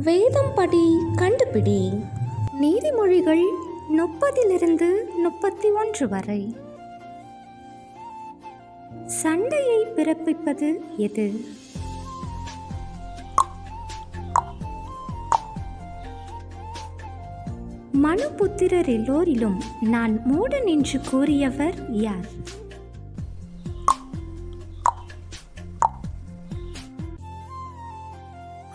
வேதம் படி கண்டுபிடி. நீதிமொழிகள் 30-31 வரை. சண்டையை பிறப்பிப்பது எது? மனுபுத்திரர் எல்லோரிலும் நான் மூடன் என்று கூறியவர் யார்?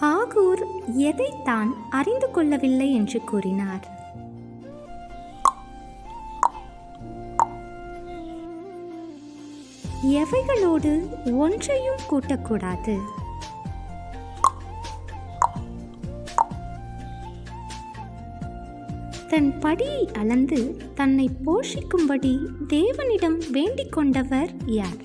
ஆகூர் எதைத்தான் அறிந்து கொள்ளவில்லை என்று கூறினார்? எவைகளோடு ஒன்றையும் கூட்டக்கூடாது? தன் படியை அளந்து தன்னை போஷிக்கும்படி தேவனிடம் வேண்டிக் கொண்டவர் யார்?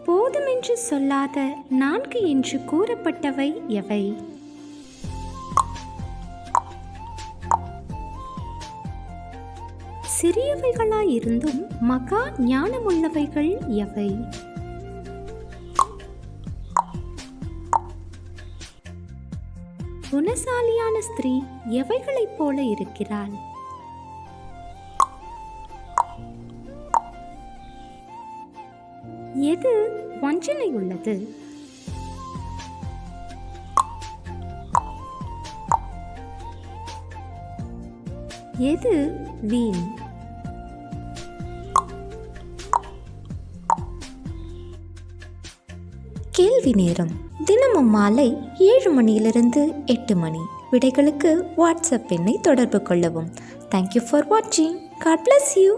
போதுமென்று சொல்லாத 4 என்று கூறப்பட்டவை எவை? சிறியவைகளாயிருந்தும் மகா ஞானமுள்ளவைகள் எவை? குணசாலியான ஸ்திரீ எவைகளைப் போல இருக்கிறாள்? எது வஞ்சனை உள்ளது? எது வீண்? கேள்வி நேரம். தினமும் மாலை 7 மணியிலிருந்து 8 மணி. விடைகளுக்கு வாட்ஸ்அப் எண்ணை தொடர்பு கொள்ளவும். தேங்க்யூ ஃபார் வாட்சிங். God bless you.